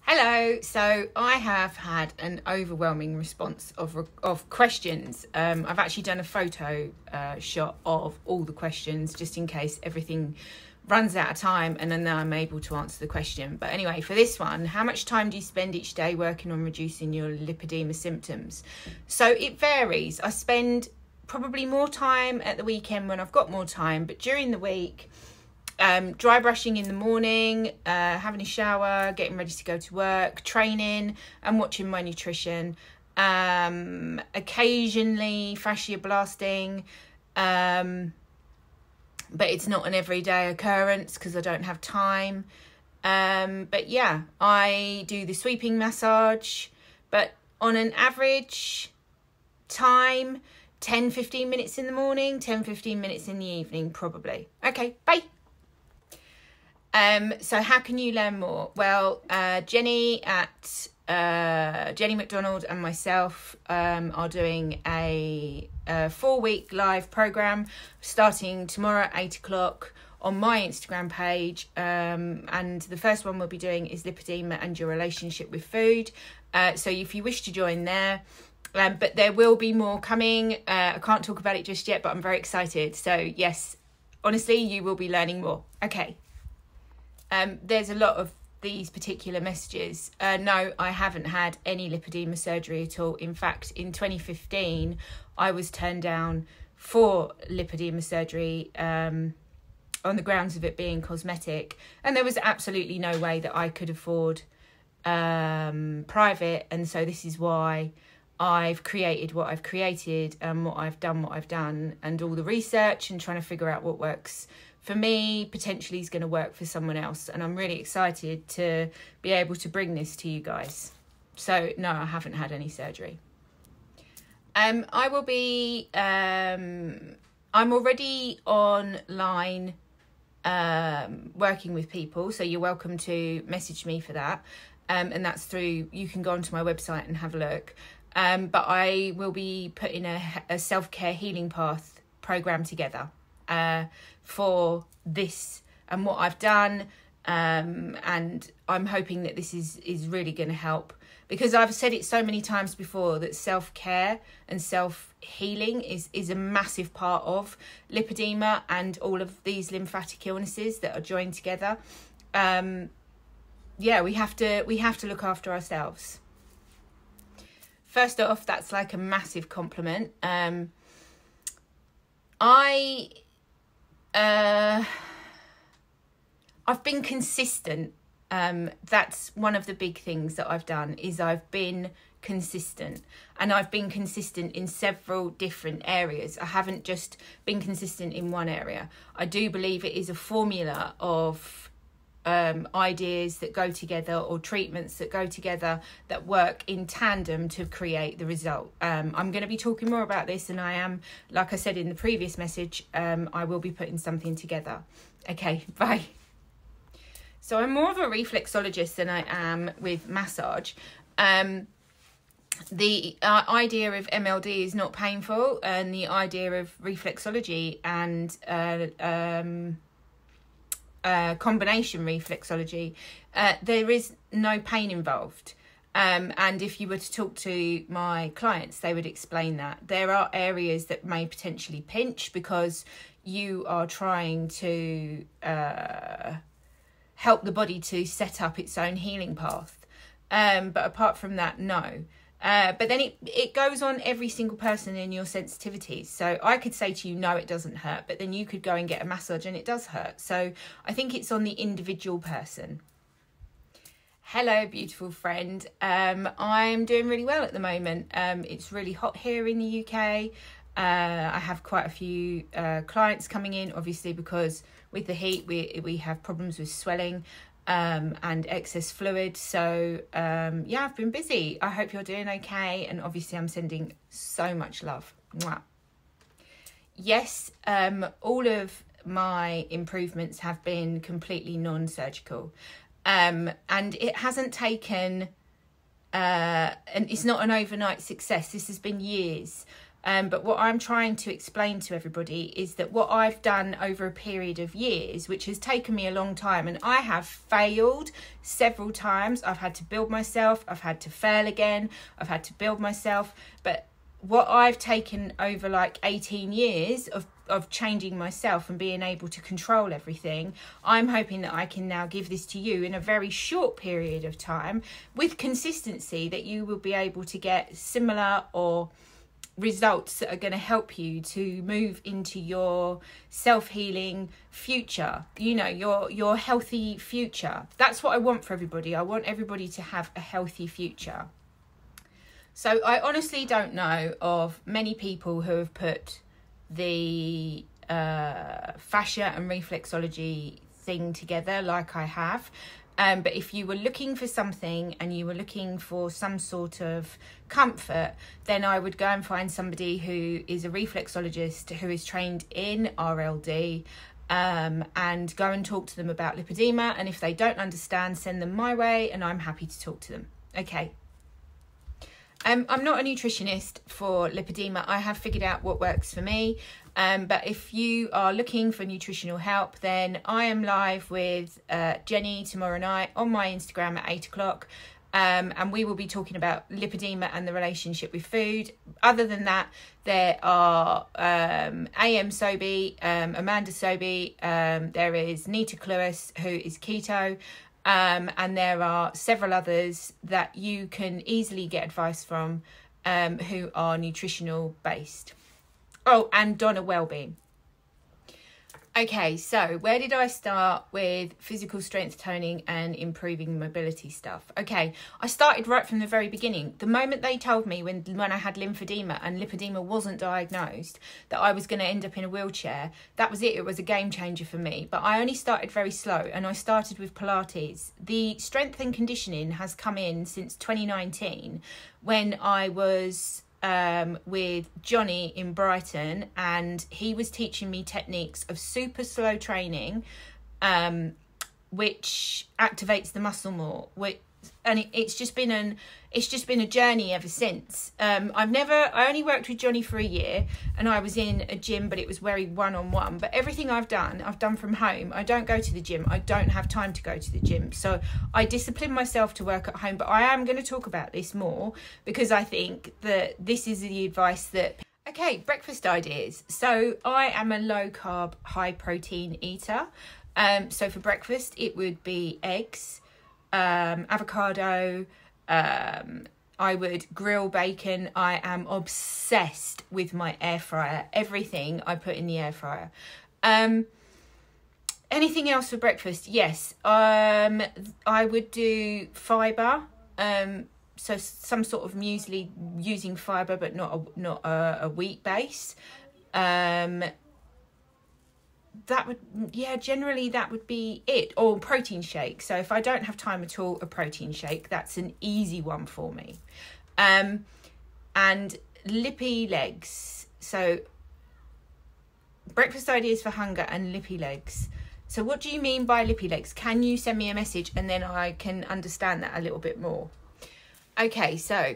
Hello. So I have had an overwhelming response of questions. I've actually done a photo shot of all the questions just in case everything runs out of time and then I'm able to answer the question. But anyway, for this one, how much time do you spend each day working on reducing your lipedema symptoms? So it varies. I spend probably more time at the weekend when I've got more time, but during the week, dry brushing in the morning, having a shower, getting ready to go to work, training and watching my nutrition, occasionally fascia blasting, but it's not an everyday occurrence because I don't have time. But yeah, I do the sweeping massage, but on an average time, 10-15 minutes in the morning, 10-15 minutes in the evening, probably. Okay, bye. So how can you learn more? Well, Jenny at Jenny McDonald and myself are doing a 4-week live program starting tomorrow at 8 o'clock on my Instagram page. And the first one we'll be doing is lipedema and your relationship with food. So if you wish to join there, but there will be more coming. I can't talk about it just yet, but I'm very excited. So yes, honestly, you will be learning more. Okay. There's a lot of these particular messages. No, I haven't had any lipedema surgery at all. In fact, in 2015, I was turned down for lipedema surgery on the grounds of it being cosmetic. And there was absolutely no way that I could afford private. And so this is why I've created what I've created and what I've done, and all the research and trying to figure out what works for me potentially is going to work for someone else. And I'm really excited to be able to bring this to you guys. So no, I haven't had any surgery. I will be, I'm already online working with people. So you're welcome to message me for that. And that's through, you can go onto my website and have a look. But I will be putting a self-care healing path program together for this and what I've done, and I'm hoping that this is really going to help, because I've said it so many times before that self-care and self-healing is a massive part of lipedema and all of these lymphatic illnesses that are joined together. Yeah, we have to look after ourselves. First off, that's like a massive compliment. I've been consistent. That's one of the big things that I've done, is I've been consistent, and I've been consistent in several different areas. I haven't just been consistent in one area. I do believe it is a formula of ideas that go together, or treatments that go together, that work in tandem to create the result. I'm going to be talking more about this, and I am, like I said in the previous message, I will be putting something together. Okay, bye. So I'm more of a reflexologist than I am with massage. The idea of MLD is not painful, and the idea of reflexology and combination reflexology, there is no pain involved. And if you were to talk to my clients, they would explain that. There are areas that may potentially pinch because you are trying to help the body to set up its own healing path. But apart from that, no. But then it goes on every single person in your sensitivities. So I could say to you, no, it doesn't hurt, but then you could go and get a massage and it does hurt. So I think it's on the individual person. Hello, beautiful friend. I'm doing really well at the moment. It's really hot here in the UK. I have quite a few clients coming in, obviously, because with the heat, we have problems with swelling and excess fluid. So yeah, I've been busy. I hope you're doing okay, and obviously I'm sending so much love. Mwah. Yes, all of my improvements have been completely non-surgical, and it hasn't taken and it's not an overnight success. This has been years. But what I'm trying to explain to everybody is that what I've done over a period of years, which has taken me a long time, and I have failed several times. I've had to build myself. I've had to fail again. I've had to build myself. But what I've taken over like 18 years of changing myself and being able to control everything, I'm hoping that I can now give this to you in a very short period of time with consistency, that you will be able to get similar or results that are going to help you to move into your self-healing future, you know, your healthy future. That's what I want for everybody. I want everybody to have a healthy future. So I honestly don't know of many people who have put the fascia and reflexology thing together like I have. But if you were looking for something and you were looking for some sort of comfort, then I would go and find somebody who is a reflexologist who is trained in RLD, and go and talk to them about lipedema. And if they don't understand, send them my way and I'm happy to talk to them. Okay. I'm not a nutritionist for lipedema. I have figured out what works for me. But if you are looking for nutritional help, then I am live with Jenny tomorrow night on my Instagram at 8 o'clock. And we will be talking about lipedema and the relationship with food. Other than that, there are AM Sobi, Amanda Sobi, there is Nita Cluis, who is keto. And there are several others that you can easily get advice from, who are nutritional based. Oh, and Donna Wellbeing. Okay, so where did I start with physical strength toning and improving mobility stuff? Okay, I started right from the very beginning. The moment they told me when I had lymphedema and lipedema wasn't diagnosed, that I was going to end up in a wheelchair, that was it. It was a game changer for me. But I only started very slow, and I started with Pilates. The strength and conditioning has come in since 2019, when I was with Johnny in Brighton, and he was teaching me techniques of super slow training, which activates the muscle more. It's just been a journey ever since. I only worked with Johnny for a year, and I was in a gym, but it was very one-on-one. But everything I've done from home. I don't go to the gym. I don't have time to go to the gym. So I discipline myself to work at home. But I am going to talk about this more, because I think that this is the advice that... Okay, breakfast ideas. So I am a low-carb, high-protein eater. So for breakfast, it would be eggs, avocado, I would grill bacon. I am obsessed with my air fryer. Everything I put in the air fryer. Anything else for breakfast? Yes. I would do fibre. So some sort of muesli using fibre, but not a wheat base. Generally that would be it. Or protein shake. So if I don't have time at all, a protein shake, that's an easy one for me. And lippy legs. So breakfast ideas for hunger and lippy legs. So what do you mean by lippy legs? Can you send me a message and then I can understand that a little bit more? Okay, so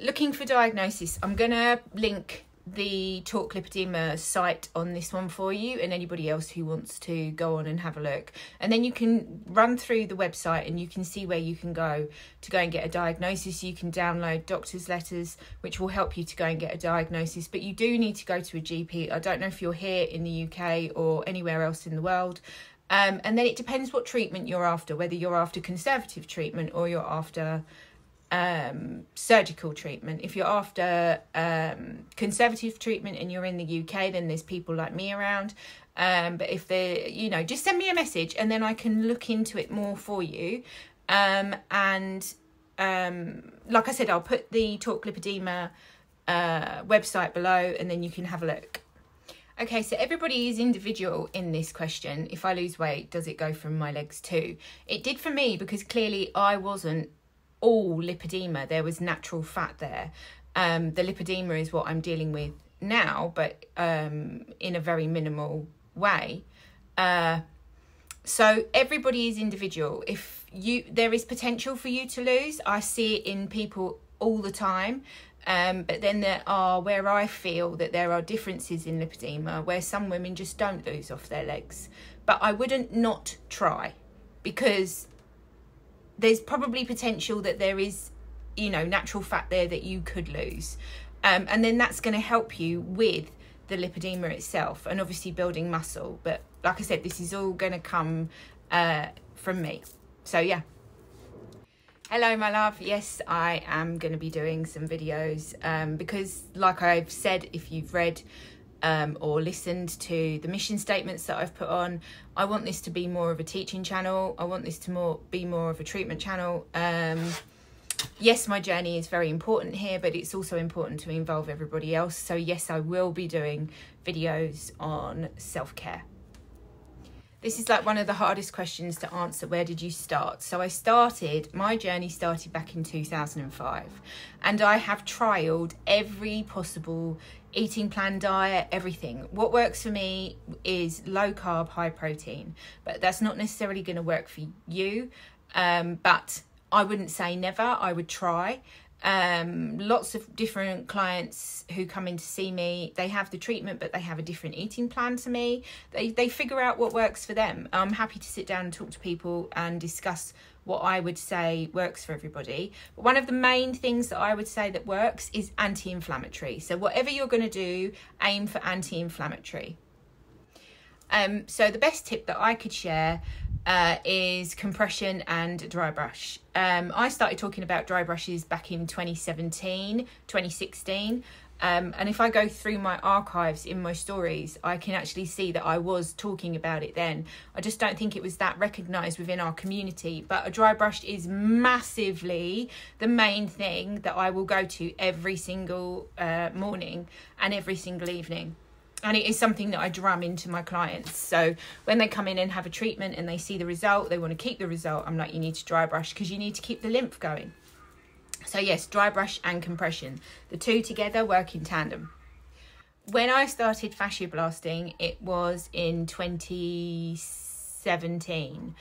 looking for diagnosis, I'm going to link the Talk Lipedema site on this one for you, and anybody else who wants to go on and have a look. And then you can run through the website and you can see where you can go to go and get a diagnosis. You can download doctor's letters, which will help you to go and get a diagnosis. But you do need to go to a GP. I don't know if you're here in the UK or anywhere else in the world. And then it depends what treatment you're after, whether you're after conservative treatment or you're after surgical treatment. If you're after conservative treatment and you're in the UK, then there's people like me around. But if they're, just send me a message and then I can look into it more for you. Like I said, I'll put the Talk Lipedema website below and then you can have a look. Okay, so everybody is individual in this question. If I lose weight, does it go from my legs too? It did for me, because clearly I wasn't all lipedema. There was natural fat there. The lipedema is what I'm dealing with now, but in a very minimal way. So everybody is individual. There is potential for you to lose. I see it in people all the time. But then there are where I feel that there are differences in lipedema where some women just don't lose off their legs. But I wouldn't not try, because there's probably potential that there is, you know, natural fat there that you could lose. And then that's going to help you with the lipedema itself and obviously building muscle. But like I said, this is all going to come from me. So yeah. Hello, my love. Yes, I am going to be doing some videos because, like I've said, if you've read or listened to the mission statements that I've put on, I want this to be more of a teaching channel. I want this to be more of a treatment channel. Yes, my journey is very important here, but it's also important to involve everybody else. So yes, I will be doing videos on self-care. This is like one of the hardest questions to answer. Where did you start? So my journey started back in 2005, and I have trialed every possible eating plan, diet, everything. What works for me is low carb, high protein, but that's not necessarily going to work for you. But I wouldn't say never. I would try. Lots of different clients who come in to see me, they have the treatment, but they have a different eating plan to me. They figure out what works for them. I'm happy to sit down and talk to people and discuss what I would say works for everybody. But one of the main things that I would say that works is anti-inflammatory. So whatever you're going to do, aim for anti-inflammatory. So the best tip that I could share is compression and dry brush. I started talking about dry brushes back in 2017, 2016. And if I go through my archives in my stories, I can actually see that I was talking about it then. I just don't think it was that recognised within our community. But a dry brush is massively the main thing that I will go to every single morning and every single evening. And it is something that I drum into my clients. So when they come in and have a treatment and they see the result, they want to keep the result, I'm like, you need to dry brush because you need to keep the lymph going. So yes, dry brush and compression. The two together work in tandem. When I started fascia blasting, it was in 2017.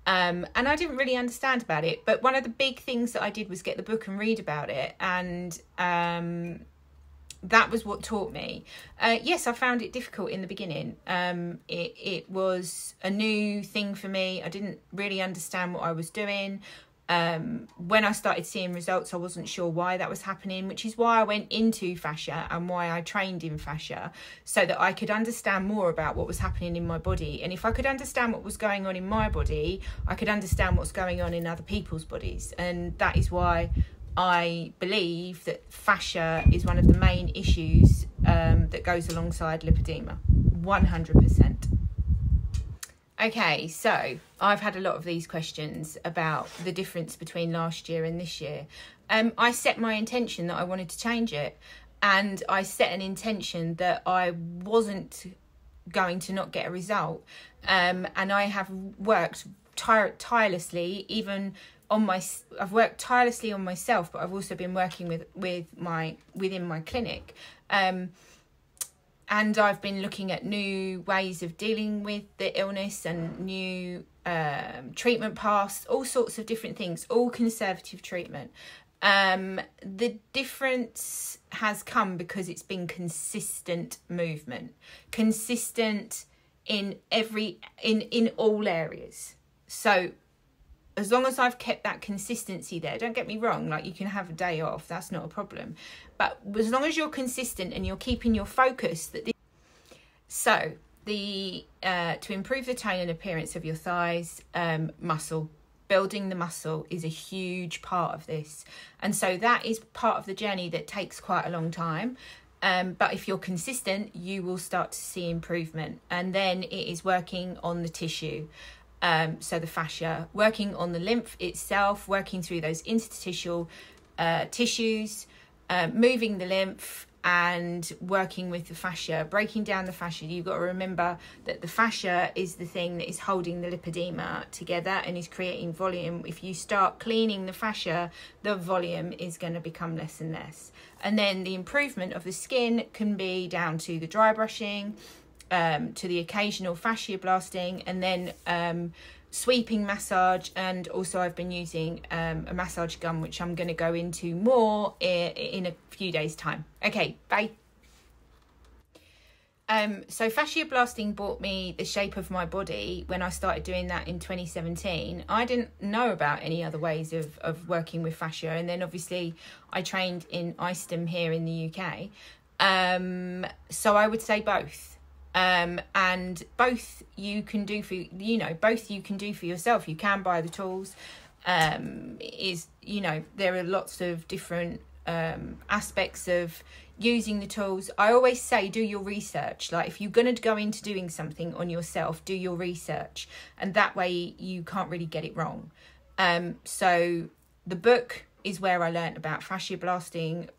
And I didn't really understand about it. But one of the big things that I did was get the book and read about it. And that was what taught me. Yes, I found it difficult in the beginning. It was a new thing for me. I didn't really understand what I was doing. When I started seeing results, I wasn't sure why that was happening, which is why I went into fascia and why I trained in fascia, so that I could understand more about what was happening in my body. And if I could understand what was going on in my body, I could understand what's going on in other people's bodies. And that is why I believe that fascia is one of the main issues that goes alongside lipedema, 100%. Okay, so I've had a lot of these questions about the difference between last year and this year. I set my intention that I wanted to change it, and I set an intention that I wasn't going to not get a result. And I have worked tirelessly, even on I've worked tirelessly on myself, but I've also been working within my clinic. And I've been looking at new ways of dealing with the illness and new treatment paths, all sorts of different things, all conservative treatment. The difference has come because it's been consistent movement, consistent in all areas. So as long as I've kept that consistency there, don't get me wrong, like you can have a day off, that's not a problem. But as long as you're consistent and you're keeping your focus, to improve the tone and appearance of your thighs, muscle, building the muscle is a huge part of this. And so that is part of the journey that takes quite a long time. But if you're consistent, you will start to see improvement. And then it is working on the tissue. So the fascia, working on the lymph itself, working through those interstitial tissues, moving the lymph and working with the fascia, breaking down the fascia. You've got to remember that the fascia is the thing that is holding the lipedema together and is creating volume. If you start cleaning the fascia, the volume is going to become less and less. And then the improvement of the skin can be down to the dry brushing, to the occasional fascia blasting, and then sweeping massage, and also I've been using a massage gun, which I'm going to go into more in a few days' time. Okay, bye. So fascia blasting brought me the shape of my body when I started doing that in 2017. I didn't know about any other ways of working with fascia, and then obviously I trained in Iceland here in the UK. So I would say both. And both you can do for, both you can do for yourself. You can buy the tools. There are lots of different aspects of using the tools. I always say do your research. Like, if you're going to go into doing something on yourself, do your research, and that way you can't really get it wrong. So the book is where I learned about fascia blasting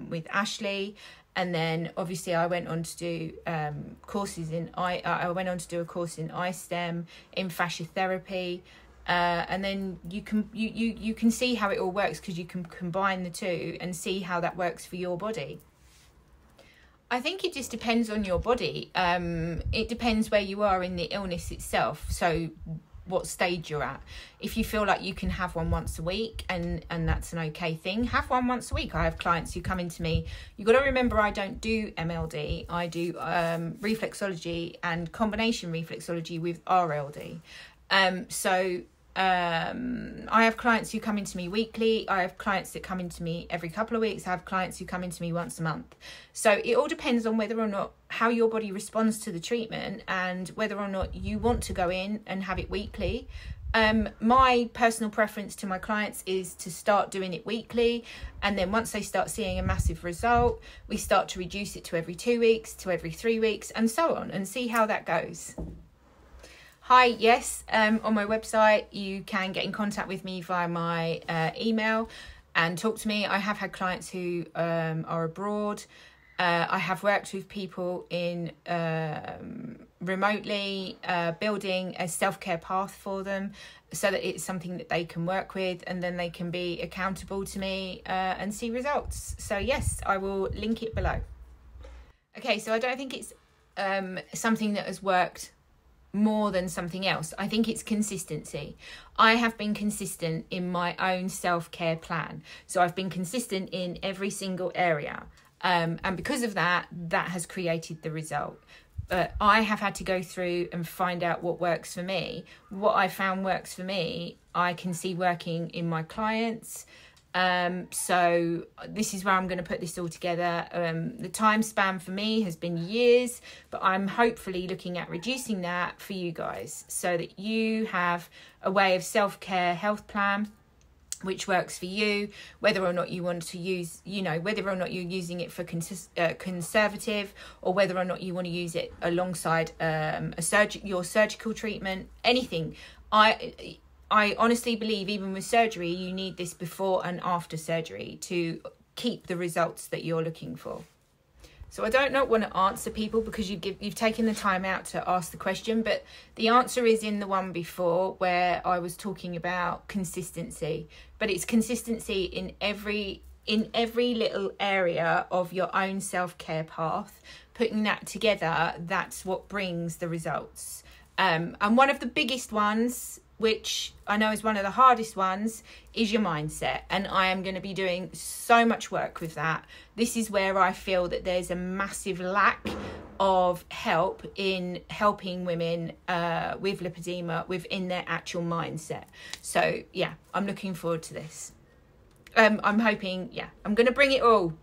with Ashley. And then obviously I went on to do courses in I went on to do a course in iStem, in fascia therapy, and then you can see how it all works, because you can combine the two and see how that works for your body. I think it just depends on your body. It depends where you are in the illness itself. So what stage you're at. If you feel like you can have one once a week and that's an okay thing, have one once a week. I have clients who come into me. You've got to remember, I don't do MLD. I do reflexology and combination reflexology with RLD. I have clients who come into me weekly. I have clients that come into me every couple of weeks. I have clients who come into me once a month. So it all depends on whether or not, how your body responds to the treatment, and whether or not you want to go in and have it weekly. My personal preference to my clients is to start doing it weekly, and then once they start seeing a massive result, we start to reduce it to every 2 weeks, to every 3 weeks, and so on, and see how that goes. Hi, yes, on my website you can get in contact with me via my email and talk to me. I have had clients who are abroad. I have worked with people in remotely, building a self-care path for them so that it's something that they can work with, and then they can be accountable to me and see results. So yes, I will link it below. Okay, so I don't think it's something that has worked more than something else. I think it's consistency. I have been consistent in my own self-care plan. So I've been consistent in every single area. And because of that, that has created the result. But I have had to go through and find out what works for me. What I found works for me, I can see working in my clients. So this is where I'm going to put this all together. The time span for me has been years, but I'm hopefully looking at reducing that for you guys, so that you have a way of self-care health plan which works for you, whether or not you want to use, whether or not you're using it for conservative, or whether or not you want to use it alongside your surgical treatment, anything. I honestly believe even with surgery, you need this before and after surgery to keep the results that you're looking for. So I don't want to answer people because you've taken the time out to ask the question, but the answer is in the one before where I was talking about consistency. But it's consistency in every little area of your own self-care path. Putting that together, that's what brings the results. And one of the biggest ones, which I know is one of the hardest ones, is your mindset. And I am going to be doing so much work with that. This is where I feel that there's a massive lack of help in helping women with lipedema within their actual mindset. So yeah, I'm looking forward to this. I'm hoping, I'm going to bring it all.